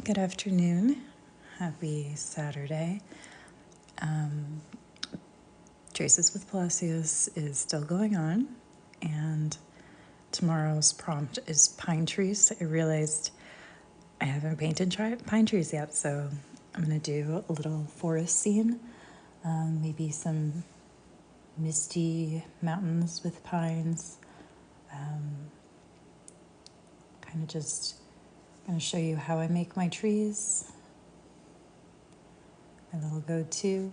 Good afternoon. Happy Saturday. Traces with Palacios is still going on, and tomorrow's prompt is pine trees. I realized I haven't painted pine trees yet, so I'm going to do a little forest scene, maybe some misty mountains with pines. Kind of just going to show you how I make my trees. My little go-to.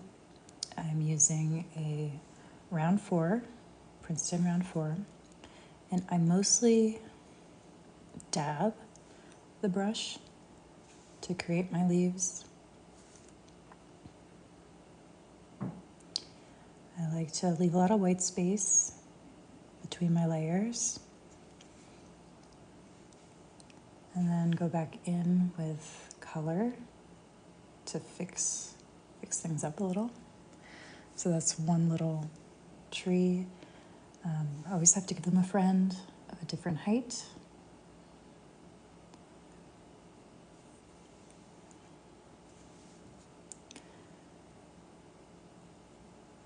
I'm using a round 4, Princeton round 4, and I mostly dab the brush to create my leaves. I like to leave a lot of white space between my layers and then go back in with color to fix things up a little. So that's one little tree. I always have to give them a friend of a different height.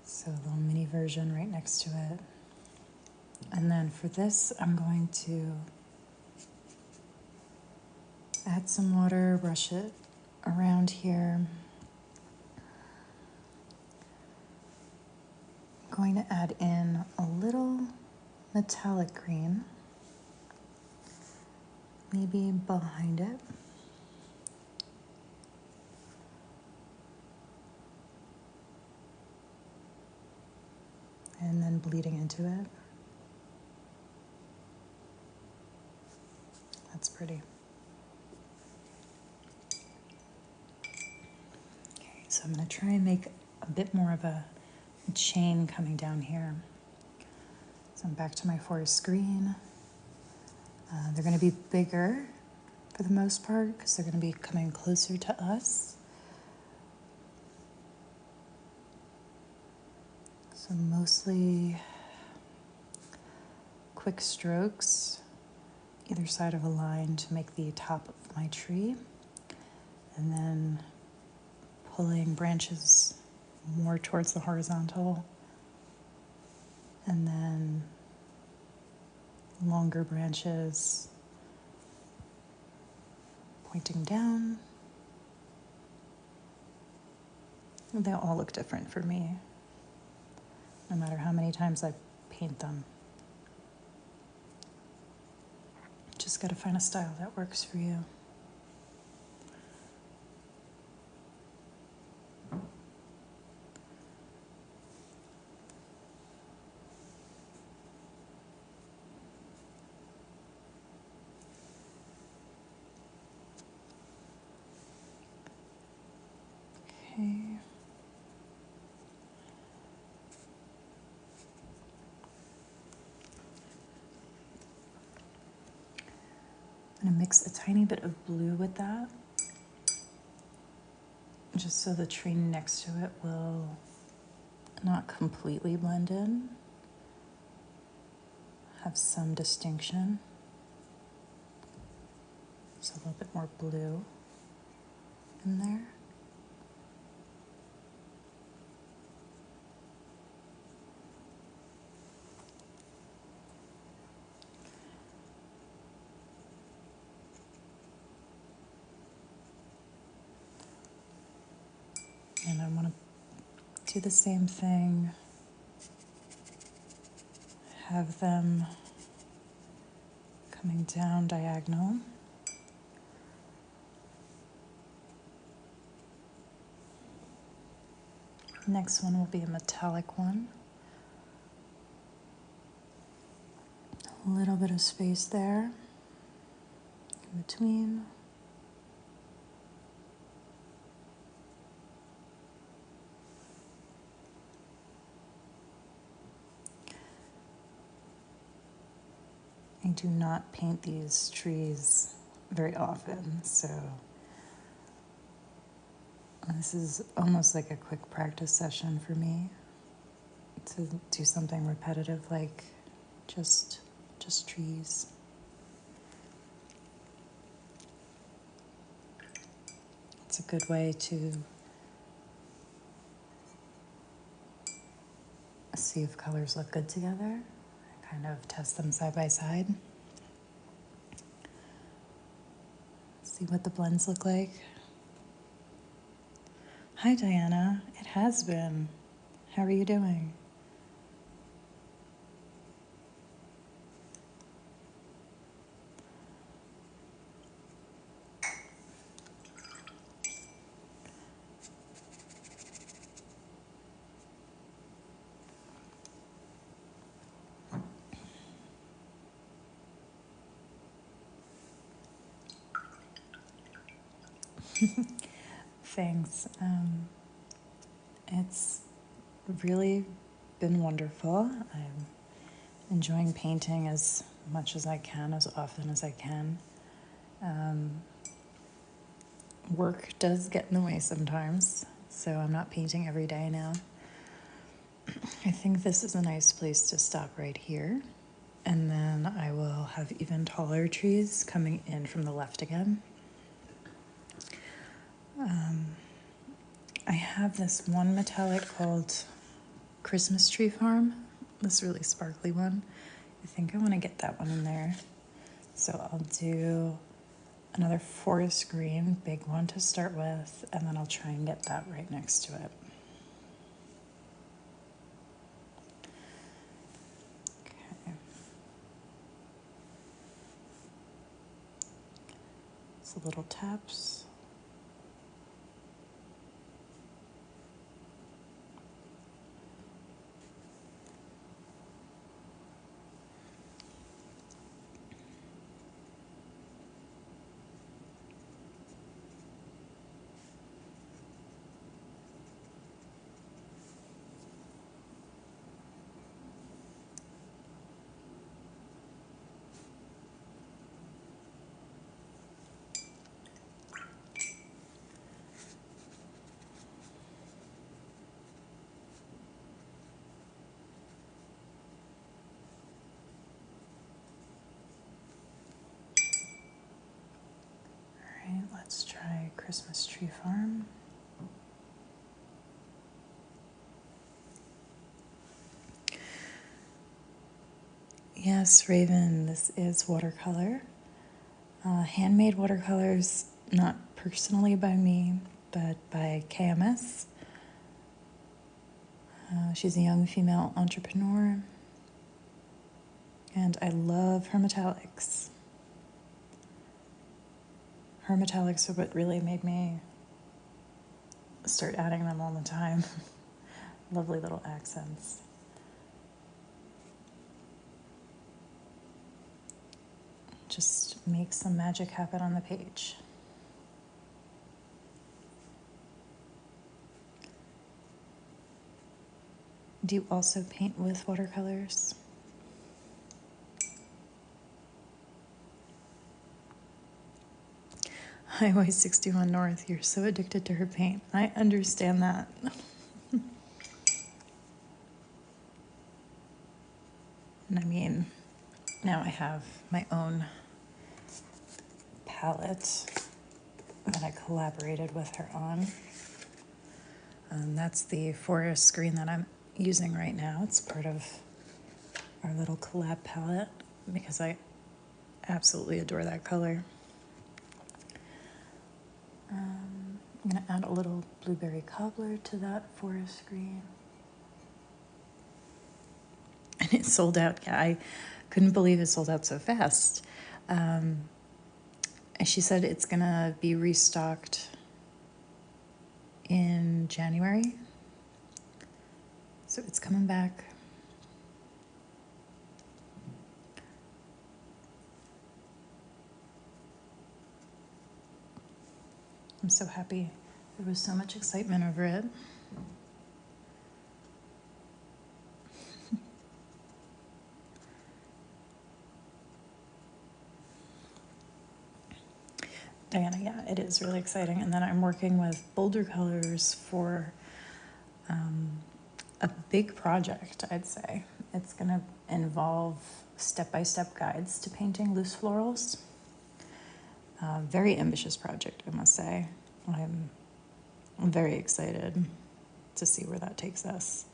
So a little mini version right next to it. And then for this, I'm going to add some water, brush it around here. I'm going to add in a little metallic green, maybe behind it. And then bleeding into it. That's pretty. Okay, so I'm going to try and make a bit more of a chain coming down here. So I'm back to my forest green. They're going to be bigger for the most part because they're going to be coming closer to us. So mostly quick strokes either side of a line to make the top of my tree, and then pulling branches more towards the horizontal, and then longer branches pointing down. They all look different for me, no matter how many times I paint them. Just got to find a style that works for you. Okay. I'm going to mix a tiny bit of blue with that, just so the tree next to it will not completely blend in, have some distinction. So a little bit more blue in there. And I want to do the same thing, have them coming down diagonal. Next one will be a metallic one. A little bit of space there in between. I do not paint these trees very often, so this is almost like a quick practice session for me to do something repetitive like just trees. It's a good way to see if colors look good together and kind of test them side by side. See what the blends look like. Hi, Diana. It has been. How are you doing? Thanks. It's really been wonderful. I'm enjoying painting as much as I can, as often as I can. Work does get in the way sometimes, so I'm not painting every day now. I think this is a nice place to stop right here, and then I will have even taller trees coming in from the left again. I have this one metallic called Christmas Tree Farm, this really sparkly one. I think I want to get that one in there. So I'll do another forest green, big one to start with, and then I'll try and get that right next to it. Okay. So little taps. All right, let's try Christmas Tree Farm. Yes, Raven, this is watercolor. Handmade watercolors, not personally by me, but by KMS. She's a young female entrepreneur, and I love her metallics. Her metallics are what really made me start adding them all the time. Lovely little accents. Just make some magic happen on the page. Do you also paint with watercolors? Highway 61 North, you're so addicted to her paint. I understand that. And I mean, now I have my own palette that I collaborated with her on. That's the forest green that I'm using right now. It's part of our little collab palette because I absolutely adore that color. I'm going to add a little blueberry cobbler to that forest green. And it sold out. Yeah, I couldn't believe it sold out so fast. And she said it's going to be restocked in January. So it's coming back. I'm so happy. There was so much excitement over it. Diana, yeah, it is really exciting. And then I'm working with Boulder Colors for a big project, I'd say. It's going to involve step-by-step guides to painting loose florals. Very ambitious project, I must say. I'm very excited to see where that takes us.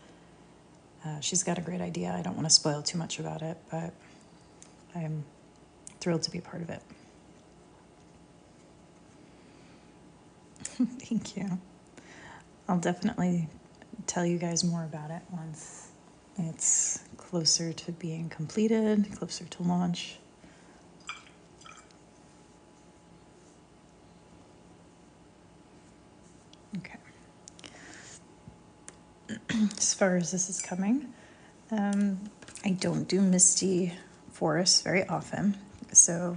She's got a great idea. I don't want to spoil too much about it, but I'm thrilled to be part of it. Thank you. I'll definitely tell you guys more about it once it's closer to being completed, closer to launch. Okay. As far as this is coming, I don't do misty forests very often, so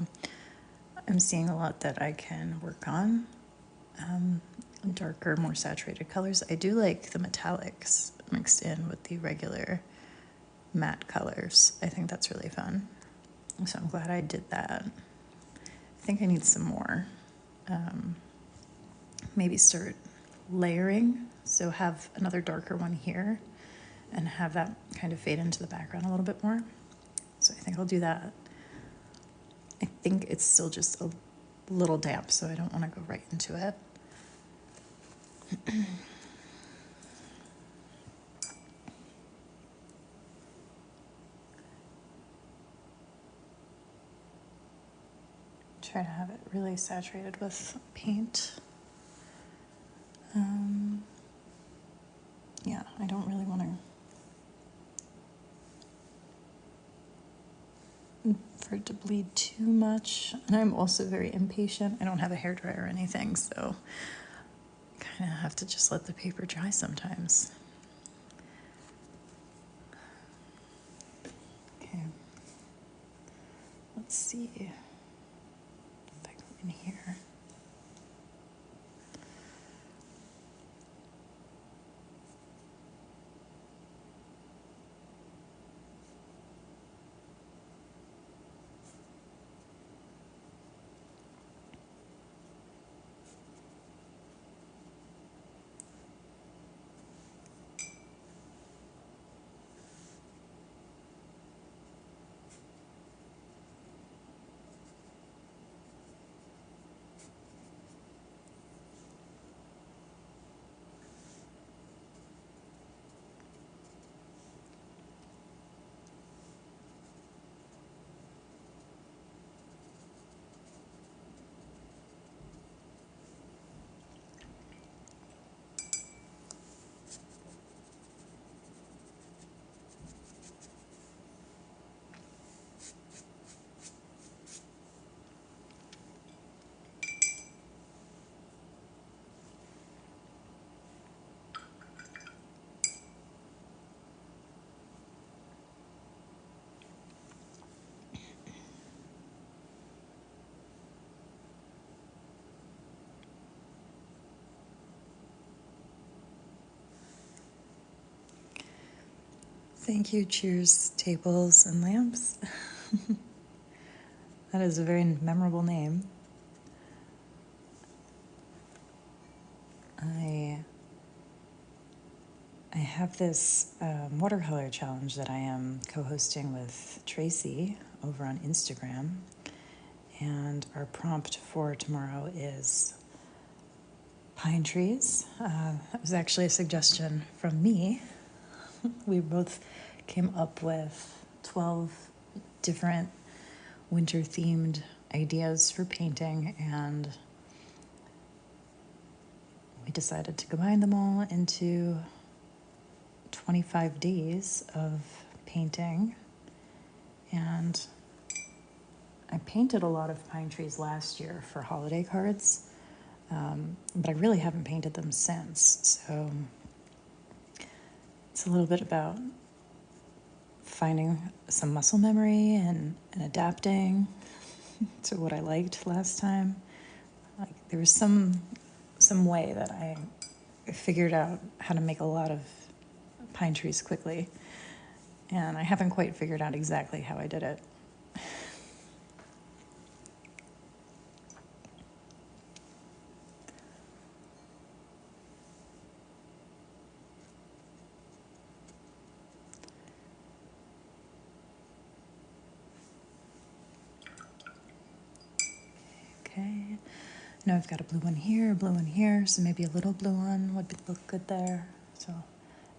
I'm seeing a lot that I can work on. Darker, more saturated colors. I do like the metallics mixed in with the regular matte colors. I think that's really fun. So I'm glad I did that. I think I need some more. Maybe start layering. So have another darker one here and have that kind of fade into the background a little bit more. So I think I'll do that. I think it's still just a little damp, so I don't want to go right into it. Try to have it really saturated with paint. Yeah, I don't really want for it to bleed too much. And I'm also very impatient. I don't have a hairdryer or anything, so kind of have to just let the paper dry sometimes. Okay. Let's see if I go in here. Thank you, cheers, tables, and lamps. That is a very memorable name. I have this watercolor challenge that I am co-hosting with Tracy over on Instagram, and our prompt for tomorrow is pine trees. That was actually a suggestion from me. We both came up with 12 different winter-themed ideas for painting, and we decided to combine them all into 25 days of painting. And I painted a lot of pine trees last year for holiday cards, but I really haven't painted them since. So it's a little bit about finding some muscle memory and adapting to what I liked last time. Like there was some way that I figured out how to make a lot of pine trees quickly, and I haven't quite figured out exactly how I did it. Okay, Now I've got a blue one here, so maybe a little blue one would look good there. So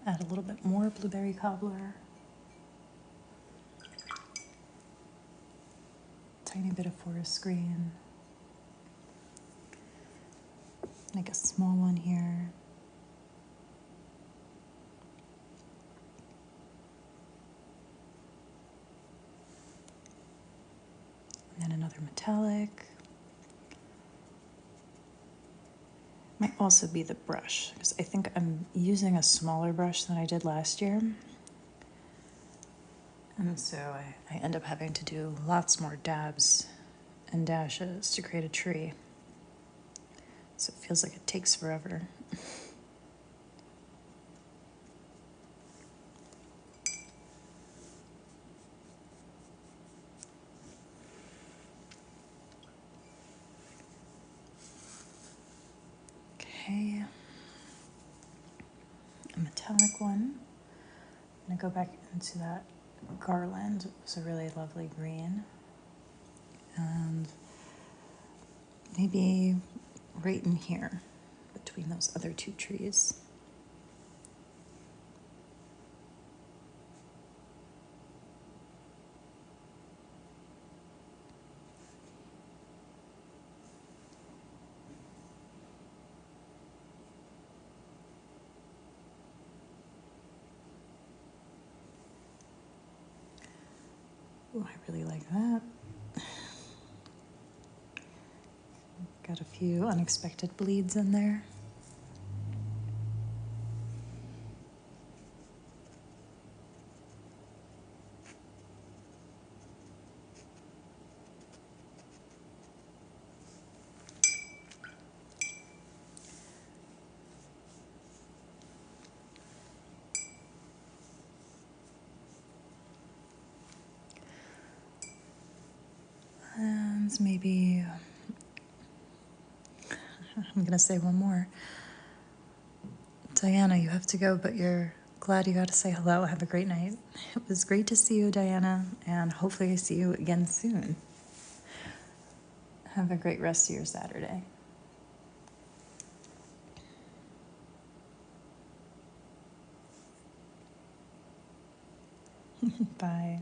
add a little bit more blueberry cobbler. Tiny bit of forest green. Make a small one here. And then another metallic. Might also be the brush, because I think I'm using a smaller brush than I did last year. And so I end up having to do lots more dabs and dashes to create a tree. So it feels like it takes forever. Okay. A metallic one. I'm gonna go back into that garland. It was a really lovely green. And maybe right in here between those other two trees. Oh, I really like that. Got a few unexpected bleeds in there. And maybe, I'm gonna say one more. Diana, you have to go, but you're glad you got to say hello. Have a great night. It was great to see you, Diana, and hopefully I see you again soon. Have a great rest of your Saturday. Bye.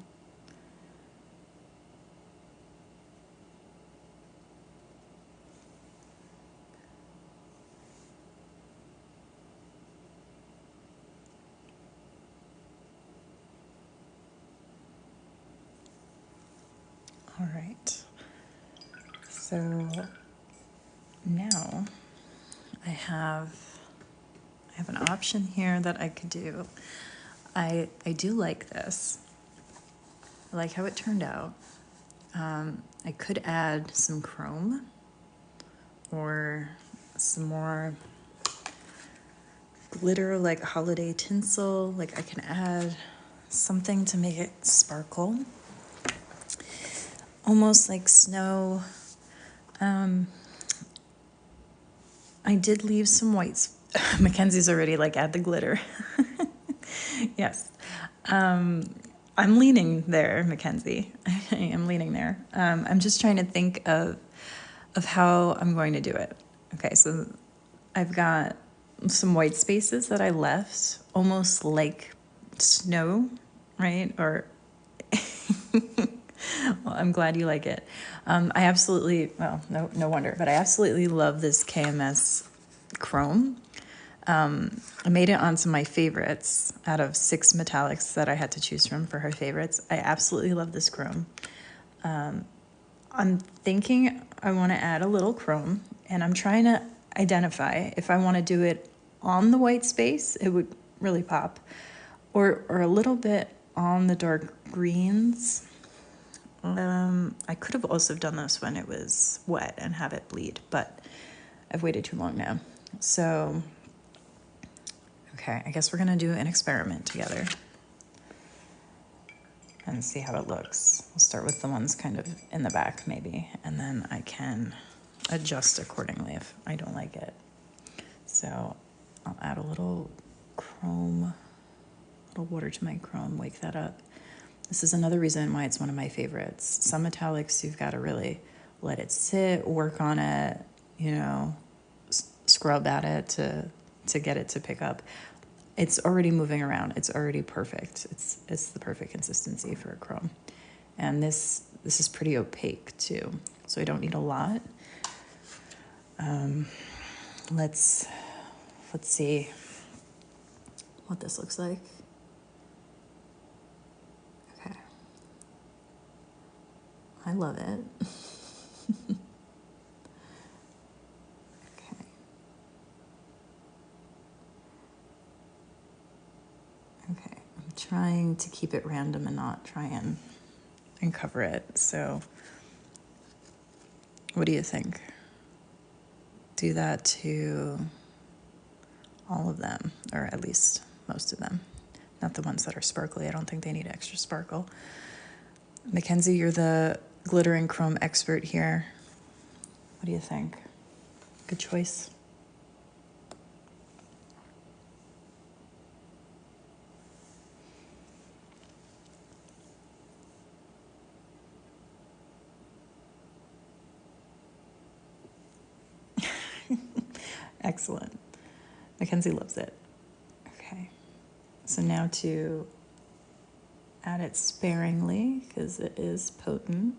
All right. So now I have an option here that I could do. I do like this. I like how it turned out. I could add some chrome or some more glitter, like holiday tinsel. Like I can add something to make it sparkle, almost like snow. I did leave some whites. Mackenzie's already like, add the glitter. Yes. I'm leaning there, Mackenzie. I am leaning there. I'm just trying to think of how I'm going to do it. Okay, so I've got some white spaces that I left, almost like snow, right? Or well, I'm glad you like it. I absolutely, well, no wonder, but I absolutely love this KMS chrome. I made it onto my favorites out of 6 metallics that I had to choose from for her favorites. I absolutely love this chrome. I'm thinking I want to add a little chrome, and I'm trying to identify if I want to do it on the white space, it would really pop, or a little bit on the dark greens. I could have also done this when it was wet and have it bleed, but I've waited too long now. So, okay, I guess we're gonna do an experiment together and see how it looks. We'll start with the ones kind of in the back maybe, and then I can adjust accordingly if I don't like it. So I'll add a little chrome, a little water to my chrome, wake that up. This is another reason why it's one of my favorites. Some metallics, you've got to really let it sit, work on it, you know, scrub at it to get it to pick up. It's already moving around. It's already perfect. It's the perfect consistency for a chrome. And this is pretty opaque too, so I don't need a lot. Let's see what this looks like. Okay. I love it. Okay. Okay. I'm trying to keep it random and not try and cover it. So what do you think? Do that to all of them, or at least most of them. Not the ones that are sparkly. I don't think they need extra sparkle. Mackenzie, you're the glitter and chrome expert here. What do you think? Good choice. Excellent. Mackenzie loves it. Okay. So now to add it sparingly, because it is potent.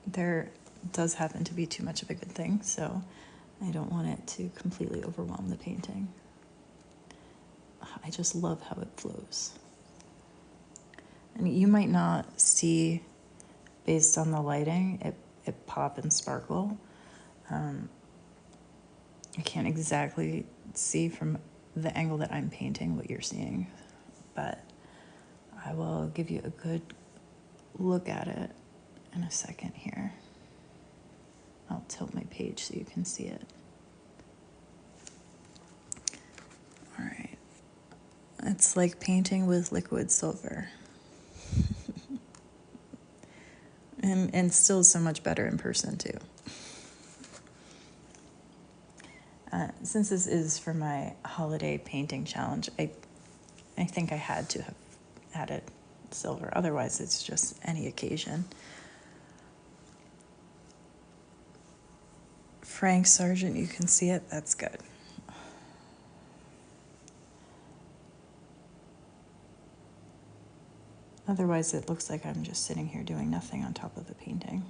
There does happen to be too much of a good thing, so I don't want it to completely overwhelm the painting. I just love how it flows. And you might not see, based on the lighting, it pop and sparkle. I can't exactly see from the angle that I'm painting what you're seeing, but I will give you a good look at it in a second here. I'll tilt my page so you can see it. All right. It's like painting with liquid silver. and still so much better in person too. Since this is for my holiday painting challenge, I think I had to have added silver. Otherwise, it's just any occasion. Frank Sargent, you can see it. That's good. Otherwise, it looks like I'm just sitting here doing nothing on top of the painting.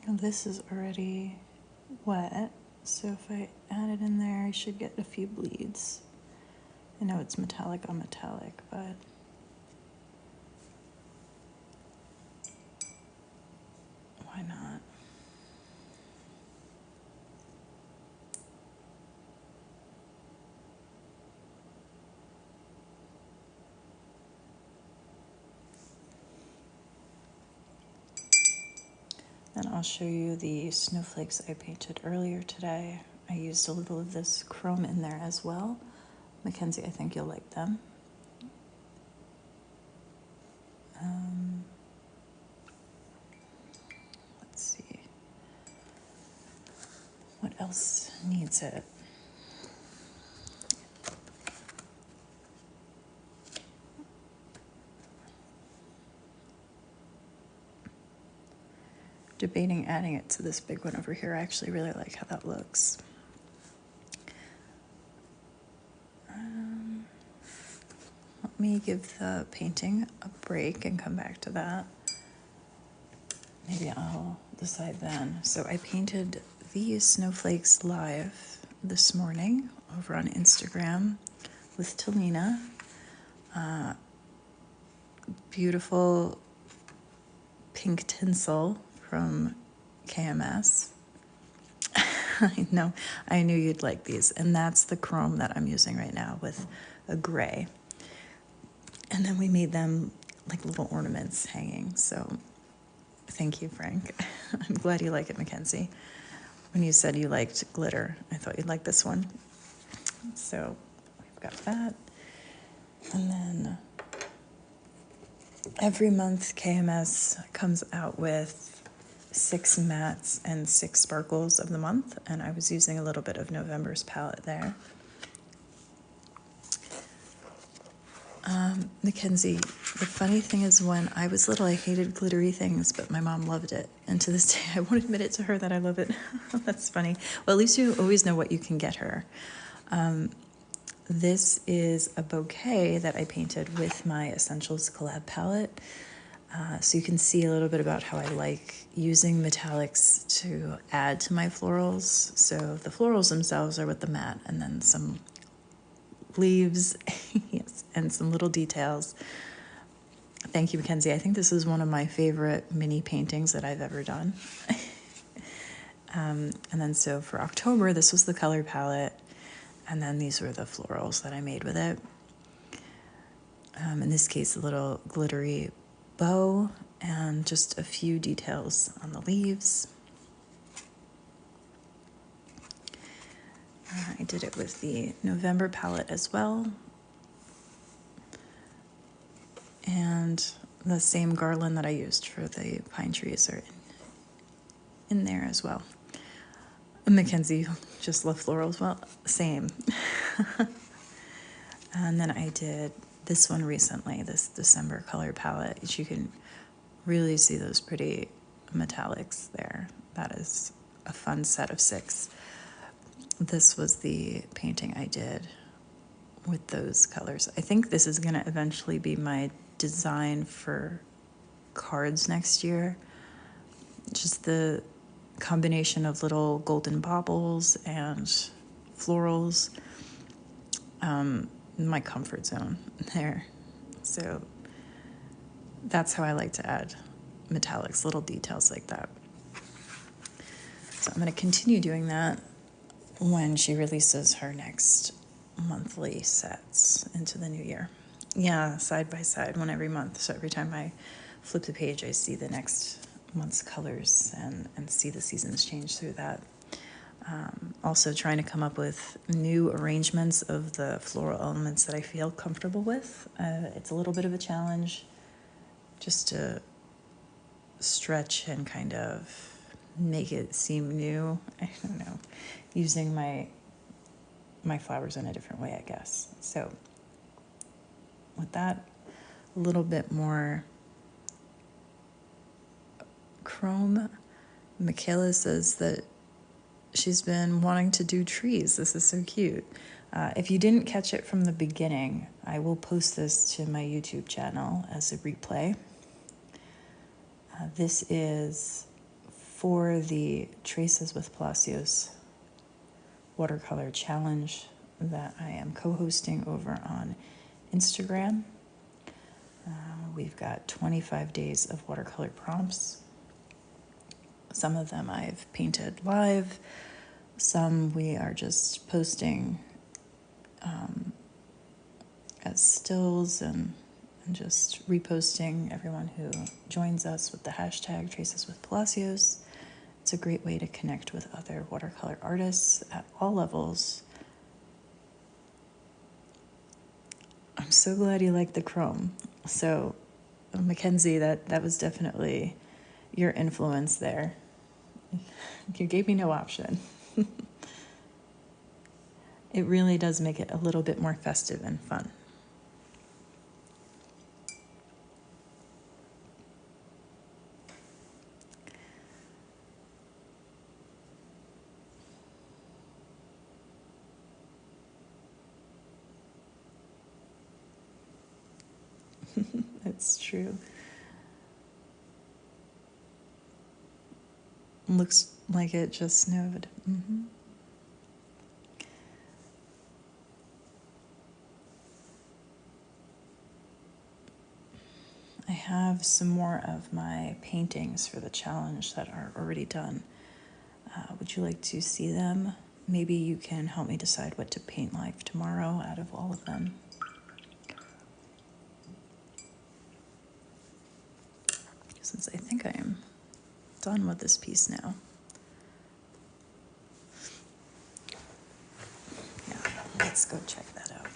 This is already wet, so if I add it in there, I should get a few bleeds. I know it's metallic on metallic, but why not? Then I'll show you the snowflakes I painted earlier today. I used a little of this chrome in there as well. Mackenzie, I think you'll like them. Let's see. What else needs it? Debating adding it to this big one over here. I actually really like how that looks. Let me give the painting a break and come back to that. Maybe I'll decide then. So I painted these snowflakes live this morning over on Instagram with Talina. Beautiful pink tinsel from KMS. I know, I knew you'd like these. And that's the chrome that I'm using right now with a gray. And then we made them like little ornaments hanging. So thank you, Frank. I'm glad you like it, Mackenzie. When you said you liked glitter, I thought you'd like this one. So I've got that. And then every month KMS comes out with 6 mattes and 6 sparkles of the month, and I was using a little bit of November's palette there. Mackenzie, the funny thing is when I was little, I hated glittery things, but my mom loved it. And to this day, I won't admit it to her that I love it. That's funny. Well, at least you always know what you can get her. This is a bouquet that I painted with my Essentials collab palette. So you can see a little bit about how I like using metallics to add to my florals. So the florals themselves are with the matte, and then some leaves, yes, and some little details. Thank you, Mackenzie. I think this is one of my favorite mini paintings that I've ever done. And then so for October, this was the color palette, and then these were the florals that I made with it. In this case, a little glittery bow and just a few details on the leaves. I did it with the November palette as well. And the same garland that I used for the pine trees are in there as well. Mackenzie just love florals. Well, same. And then I did this one recently, this December color palette. You can really see those pretty metallics there. That is a fun set of 6. This was the painting I did with those colors. I think this is going to eventually be my design for cards next year. Just the combination of little golden baubles and florals. My comfort zone there. So that's how I like to add metallics, little details like that. So I'm going to continue doing that when she releases her next monthly sets into the new year. Yeah, side by side, one every month. So every time I flip the page, I see the next month's colors and see the seasons change through that. Also trying to come up with new arrangements of the floral elements that I feel comfortable with. It's a little bit of a challenge just to stretch and kind of make it seem new. I don't know, using my flowers in a different way, I guess. So with that, a little bit more chrome. Michaela says that she's been wanting to do trees. This is so cute. If you didn't catch it from the beginning, I will post this to my YouTube channel as a replay. This is for the Traces with Palacios watercolor challenge that I am co-hosting over on Instagram. We've got 25 days of watercolor prompts. Some of them I've painted live. Some we are just posting as stills and just reposting everyone who joins us with the hashtag Traces with Palacios. It's a great way to connect with other watercolor artists at all levels. I'm so glad you liked the chrome. So, Mackenzie, that was definitely your influence there. You gave me no option. It really does make it a little bit more festive and fun. It's true. Looks like it just snowed. Mm-hmm. I have some more of my paintings for the challenge that are already done. Would you like to see them? Maybe you can help me decide what to paint like tomorrow out of all of them. Since I think I am done with this piece now. Yeah, let's go check that out.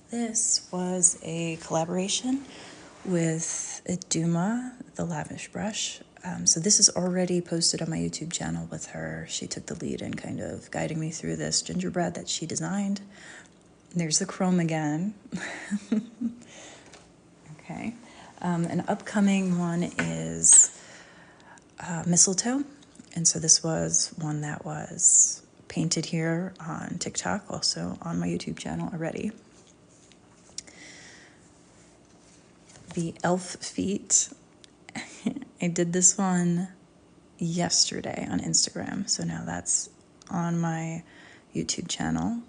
This was a collaboration with Duma, the lavish brush. So this is already posted on my YouTube channel with her. She took the lead in kind of guiding me through this gingerbread that she designed. And there's the chrome again. Okay. An upcoming one is mistletoe. And so this was one that was painted here on TikTok, also on my YouTube channel already. The elf feet. I did this one yesterday on Instagram, so now that's on my YouTube channel.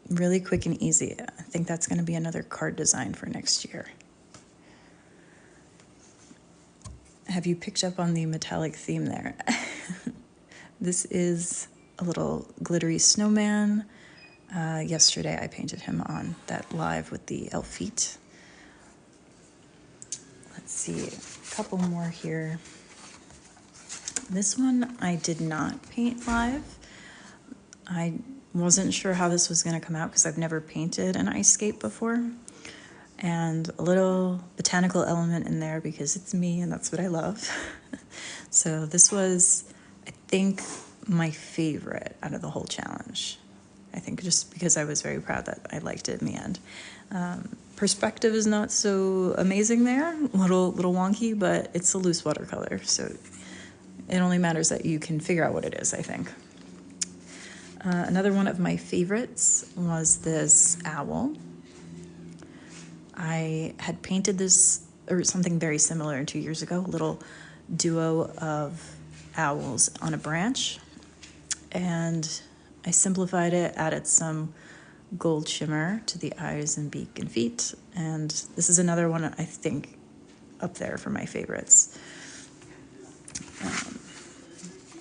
Really quick and easy. I think that's going to be another card design for next year. Have you picked up on the metallic theme there? This is a little glittery snowman. Yesterday I painted him on that live with the elf feet. Let's see, a couple more here. This one I did not paint live. I wasn't sure how this was going to come out because I've never painted an ice skate before. And a little botanical element in there because it's me and that's what I love. So this was, I think, my favorite out of the whole challenge. I think just because I was very proud that I liked it in the end. Perspective is not so amazing there, a little wonky, but it's a loose watercolor, so it only matters that you can figure out what it is, I think. Another one of my favorites was this owl. I had painted this, or something very similar 2 years ago, a little duo of owls on a branch, and I simplified it, added some gold shimmer to the eyes and beak and feet, and this is another one I think up there for my favorites.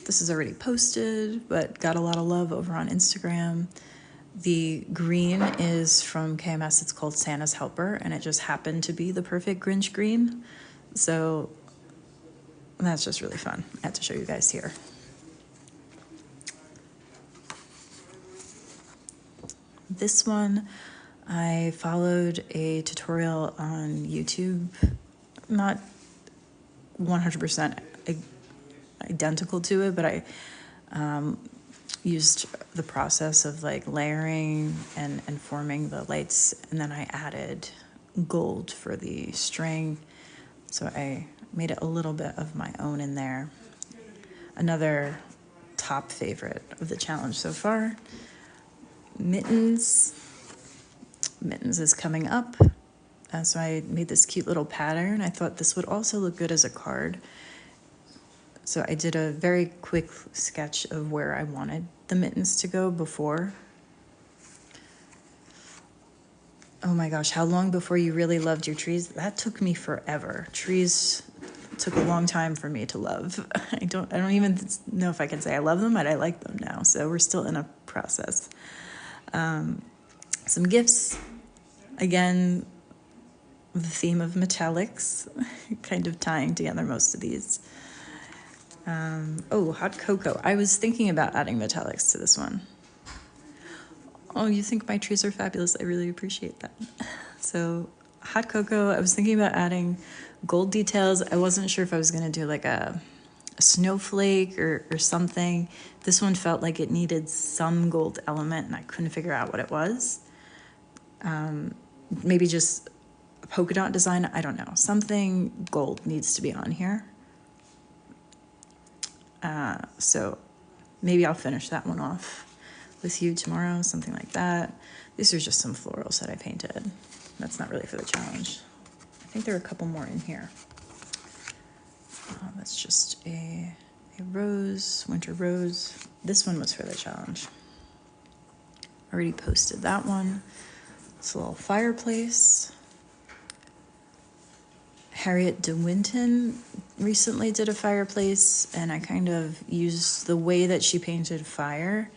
This is already posted, but got a lot of love over on Instagram. The green is from KMS. It's called Santa's Helper, and it just happened to be the perfect Grinch green. So that's just really fun. I had to show you guys here. This one, I followed a tutorial on YouTube, not 100% identical to it, but I used the process of like layering and forming the lights, and then I added gold for the string, so I made it a little bit of my own in there. Another top favorite of the challenge so far, mittens. Mittens is coming up, so I made this cute little pattern. I thought this would also look good as a card. So I did a very quick sketch of where I wanted the mittens to go before. Oh my gosh, how long before you really loved your trees? That took me forever. Trees took a long time for me to love. I don't even know if I can say I love them, but I like them now. So we're still in a process. Some gifts. Again, the theme of metallics, kind of tying together most of these. Oh, hot cocoa. I was thinking about adding metallics to this one. Oh, you think my trees are fabulous. I really appreciate that. So hot cocoa, I was thinking about adding gold details. I wasn't sure if I was going to do like a snowflake or something. This one felt like it needed some gold element and I couldn't figure out what it was. Maybe just a polka dot design. I don't know. Something gold needs to be on here. So maybe I'll finish that one off with you tomorrow, something like that. These are just some florals that I painted. That's not really for the challenge. I think there are a couple more in here. That's just a rose, winter rose. This one was for the challenge. Already posted that one. It's a little fireplace. Harriet de Winton recently did a fireplace, and I kind of used the way that she painted fire,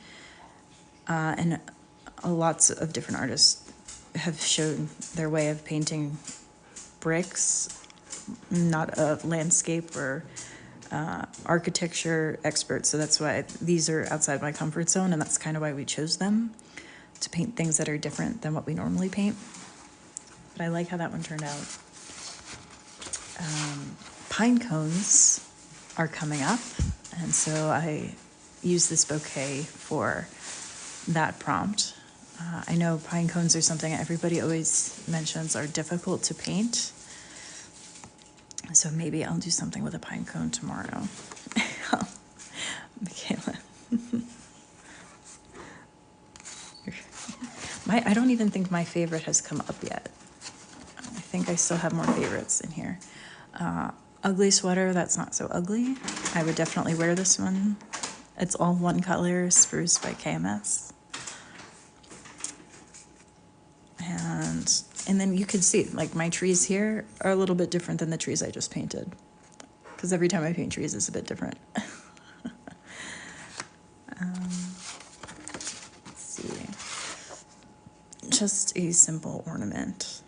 and lots of different artists have shown their way of painting bricks. Not a landscape or architecture expert, so that's why these are outside my comfort zone, and that's kind of why we chose them. to paint things that are different than what we normally paint. But I like how that one turned out. Pine cones are coming up, and so I use this bouquet for that prompt. I know pine cones are something everybody always mentions are difficult to paint, so maybe I'll do something with a pine cone tomorrow. Michaela. I don't even think my favorite has come up yet. I think I still have more favorites in here. Ugly sweater, that's not so ugly. I would definitely wear this one. It's all one color, Spruce by KMS. And then you can see, like, my trees here are a little bit different than the trees I just painted. Because every time I paint trees, it's a bit different. Let's see. Just a simple ornament.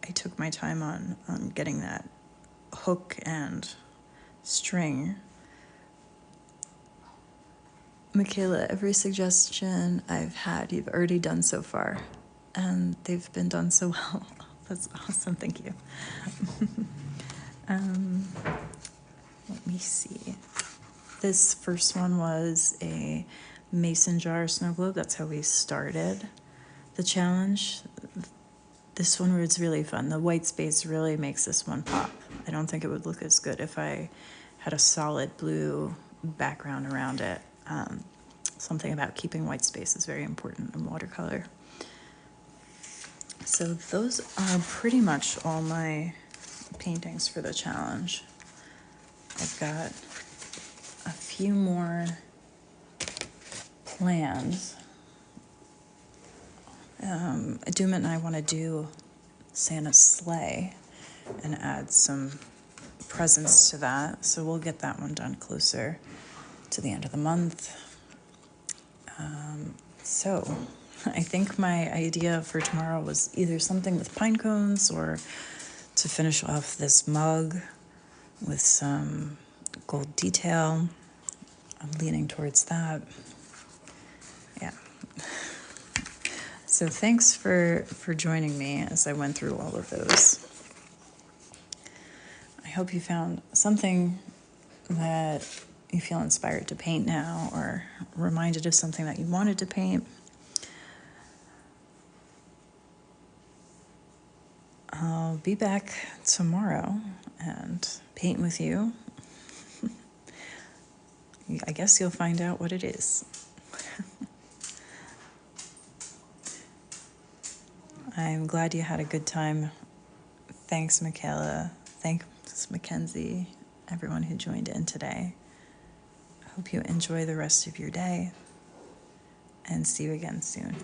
I took my time on getting that hook and string. Michaela, every suggestion I've had, you've already done so far, and they've been done so well. That's awesome. Thank you. Let me see. This first one was a mason jar snow globe. That's how we started the challenge. This one was really fun. The white space really makes this one pop. I don't think it would look as good if I had a solid blue background around it. Something about keeping white space is very important in watercolor. So those are pretty much all my paintings for the challenge. I've got a few more planned. Doomit and I want to do Santa's sleigh and add some presents to that, so we'll get that one done closer to the end of the month. So I think my idea for tomorrow was either something with pine cones or to finish off this mug with some gold detail. I'm leaning towards that. Yeah. So thanks for joining me as I went through all of those. I hope you found something that you feel inspired to paint now, or reminded of something that you wanted to paint. I'll be back tomorrow and paint with you. I guess you'll find out what it is. I'm glad you had a good time. Thanks, Michaela. Thanks, Mackenzie, everyone who joined in today. I hope you enjoy the rest of your day, and see you again soon.